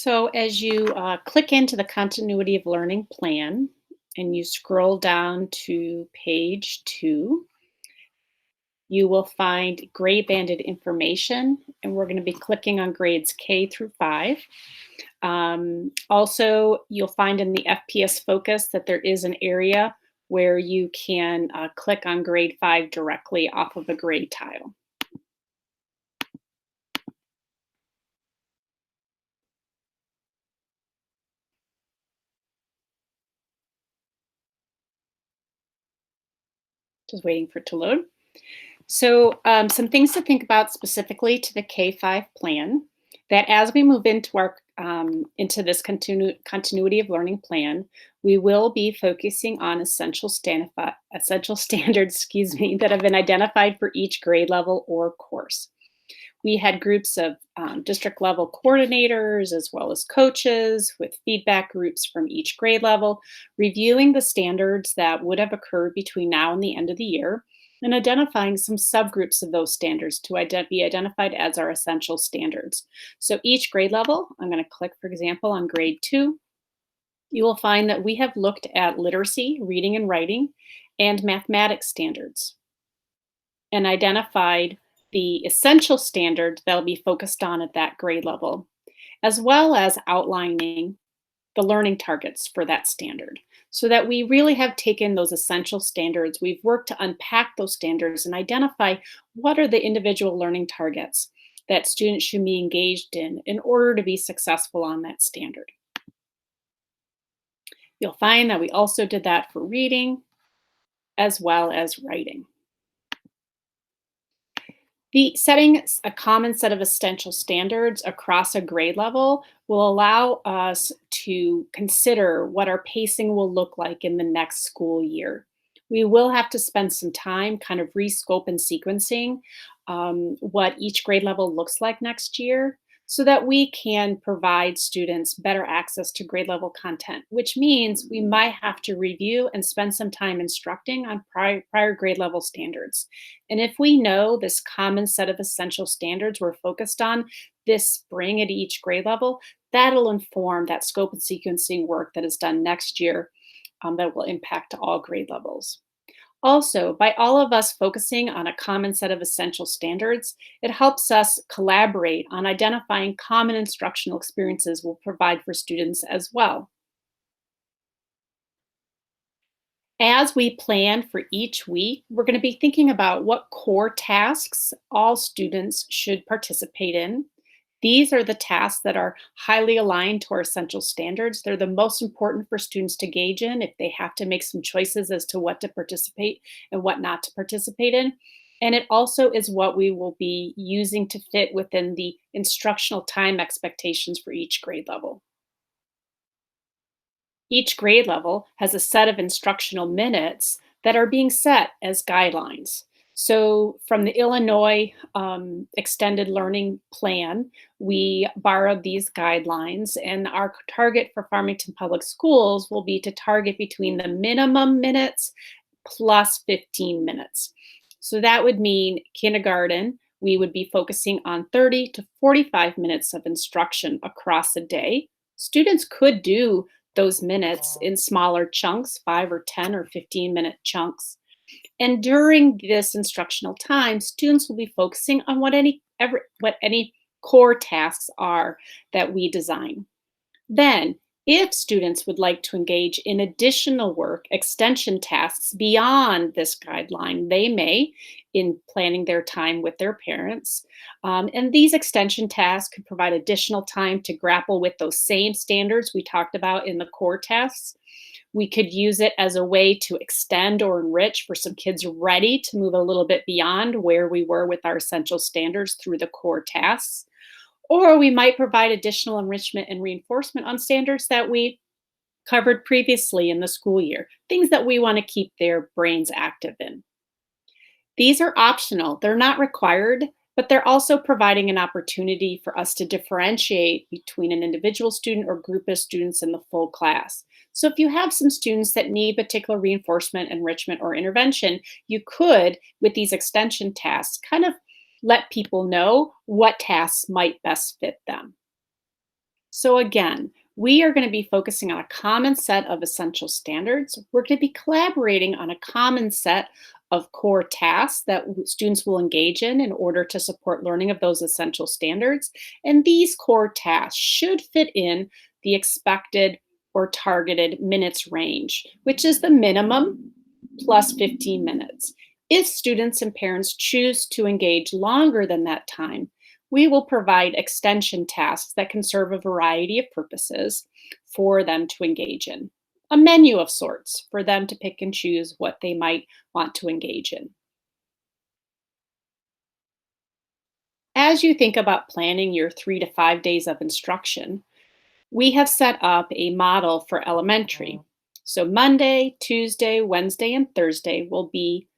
So as you click into the continuity of learning plan and you scroll down to page 2, you will find gray banded information, and we're going to be clicking on grades K through 5. Also, you'll find in the FPS focus that there is an area where you can click on grade 5 directly off of a grade tile. Just waiting for it to load. So, some things to think about specifically to the K-5 plan, that as we move into our into this continuity of learning plan, we will be focusing on essential standards, excuse me, that have been identified for each grade level or course. We had groups of district level coordinators as well as coaches with feedback groups from each grade level, reviewing the standards that would have occurred between now and the end of the year, and identifying some subgroups of those standards to be identified as our essential standards. So each grade level, I'm going to click, for example, on grade 2. You will find that we have looked at literacy, reading and writing, and mathematics standards and identified the essential standard that'll be focused on at that grade level, as well as outlining the learning targets for that standard so that we really have taken those essential standards. We've worked to unpack those standards and identify what are the individual learning targets that students should be engaged in order to be successful on that standard. You'll find that we also did that for reading as well as writing. The setting a common set of essential standards across a grade level will allow us to consider what our pacing will look like in the next school year. We will have to spend some time kind of rescope and sequencing what each grade level looks like next year so that we can provide students better access to grade level content, which means we might have to review and spend some time instructing on prior grade level standards. And if we know this common set of essential standards we're focused on this spring at each grade level, that'll inform that scope and sequencing work that is done next year that will impact all grade levels. Also, by all of us focusing on a common set of essential standards, it helps us collaborate on identifying common instructional experiences we'll provide for students as well. As we plan for each week, we're going to be thinking about what core tasks all students should participate in. These are the tasks that are highly aligned to our essential standards. They're the most important for students to gauge in if they have to make some choices as to what to participate and what not to participate in. And it also is what we will be using to fit within the instructional time expectations for each grade level. Each grade level has a set of instructional minutes that are being set as guidelines. So, from the Illinois Extended Learning Plan, we borrowed these guidelines, and our target for Farmington Public Schools will be to target between the minimum minutes plus 15 minutes. So, that would mean kindergarten, we would be focusing on 30 to 45 minutes of instruction across a day. Students could do those minutes in smaller chunks, 5 or 10 or 15-minute chunks. And during this instructional time, students will be focusing on what any core tasks are that we design. Then, if students would like to engage in additional work, extension tasks beyond this guideline, they may in planning their time with their parents. And these extension tasks could provide additional time to grapple with those same standards we talked about in the core tasks. We could use it as a way to extend or enrich for some kids ready to move a little bit beyond where we were with our essential standards through the core tasks. Or we might provide additional enrichment and reinforcement on standards that we covered previously in the school year, things that we want to keep their brains active in. These are optional, they're not required, but they're also providing an opportunity for us to differentiate between an individual student or group of students in the full class. So if you have some students that need particular reinforcement, enrichment, or intervention, you could, with these extension tasks, kind of let people know what tasks might best fit them. So, again, we are going to be focusing on a common set of essential standards. We're going to be collaborating on a common set of core tasks that students will engage in order to support learning of those essential standards. And these core tasks should fit in the expected or targeted minutes range, which is the minimum plus 15 minutes. If students and parents choose to engage longer than that time, we will provide extension tasks that can serve a variety of purposes for them to engage in. A menu of sorts for them to pick and choose what they might want to engage in. As you think about planning your 3 to 5 days of instruction, we have set up a model for elementary. So Monday, Tuesday, Wednesday, and Thursday will be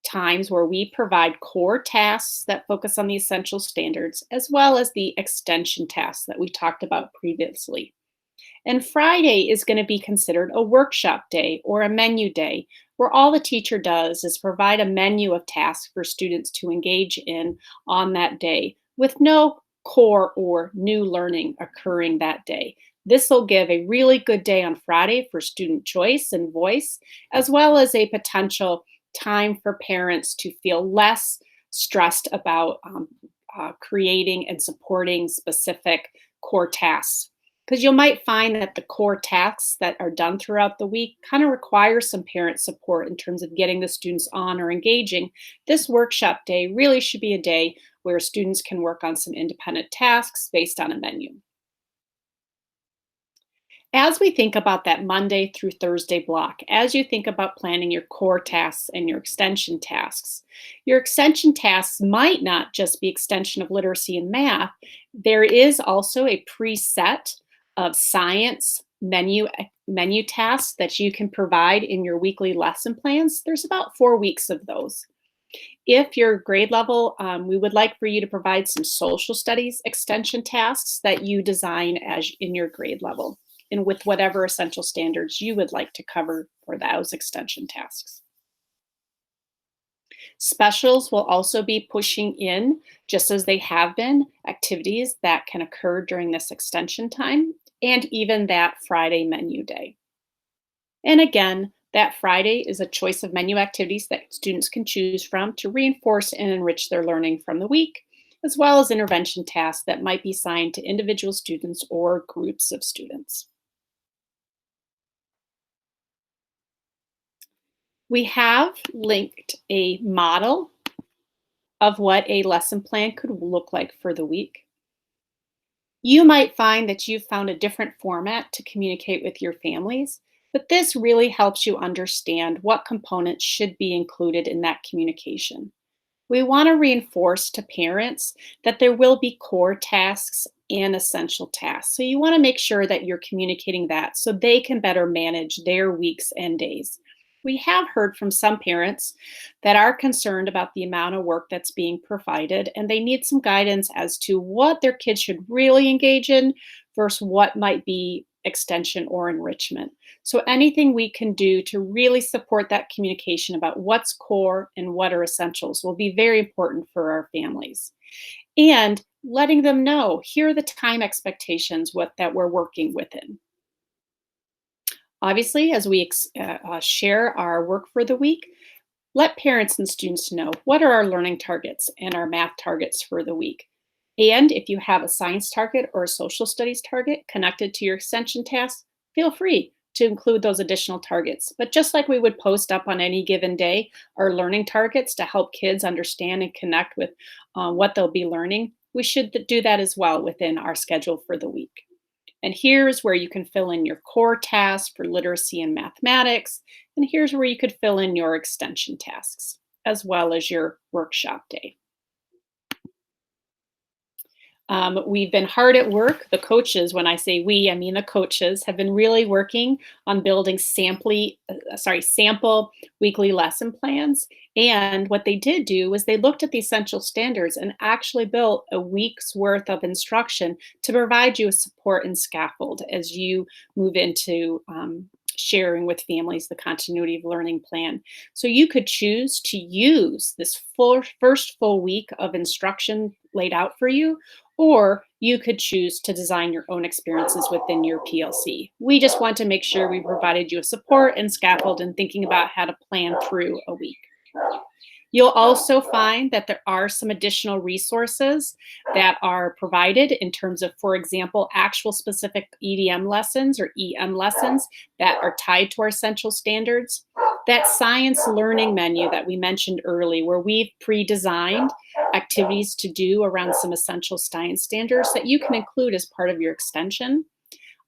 times where we provide core tasks that focus on the essential standards, as well as the extension tasks that we talked about previously. And Friday is going to be considered a workshop day or a menu day, where all the teacher does is provide a menu of tasks for students to engage in on that day with no core or new learning occurring that day. This will give a really good day on Friday for student choice and voice, as well as a potential time for parents to feel less stressed about creating and supporting specific core tasks, because you might find that the core tasks that are done throughout the week kind of require some parent support in terms of getting the students on or engaging. This workshop day really should be a day where students can work on some independent tasks based on a menu. As we think about that Monday through Thursday block, as you think about planning your core tasks and your extension tasks might not just be extension of literacy and math. There is also a preset of science menu tasks that you can provide in your weekly lesson plans. There's about 4 weeks of those. If your grade level, we would like for you to provide some social studies extension tasks that you design as in your grade level and with whatever essential standards you would like to cover for those extension tasks. Specials will also be pushing in, just as they have been, activities that can occur during this extension time and even that Friday menu day. And again, that Friday is a choice of menu activities that students can choose from to reinforce and enrich their learning from the week, as well as intervention tasks that might be assigned to individual students or groups of students. We have linked a model of what a lesson plan could look like for the week. You might find that you've found a different format to communicate with your families, but this really helps you understand what components should be included in that communication. We want to reinforce to parents that there will be core tasks and essential tasks. So you want to make sure that you're communicating that so they can better manage their weeks and days. We have heard from some parents that are concerned about the amount of work that's being provided, and they need some guidance as to what their kids should really engage in versus what might be extension or enrichment. So, anything we can do to really support that communication about what's core and what are essentials will be very important for our families. And letting them know here are the time expectations that we're working within. Obviously, as we share our work for the week, let parents and students know what are our learning targets and our math targets for the week. And if you have a science target or a social studies target connected to your extension tasks, feel free to include those additional targets. But just like we would post up on any given day our learning targets to help kids understand and connect with what they'll be learning, we should do that as well within our schedule for the week. And here's where you can fill in your core tasks for literacy and mathematics. And here's where you could fill in your extension tasks, as well as your workshop day. We've been hard at work. The coaches, when I say we, I mean the coaches, have been really working on building sample weekly lesson plans. And what they did do was they looked at the essential standards and actually built a week's worth of instruction to provide you a support and scaffold as you move into sharing with families the continuity of learning plan. So you could choose to use this first full week of instruction laid out for you, or you could choose to design your own experiences within your PLC. We just want to make sure we provided you a support and scaffold in thinking about how to plan through a week. You'll also find that there are some additional resources that are provided in terms of, for example, actual specific EDM lessons or EM lessons that are tied to our essential standards. That science learning menu that we mentioned early, where we've pre-designed activities to do around some essential science standards that you can include as part of your extension.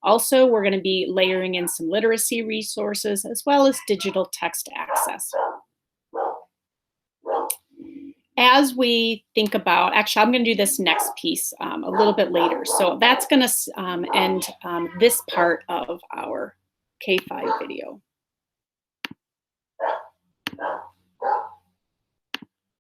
Also, we're going to be layering in some literacy resources as well as digital text access. As we think about, actually, I'm going to do this next piece a little bit later. So that's going to end this part of our K5 video.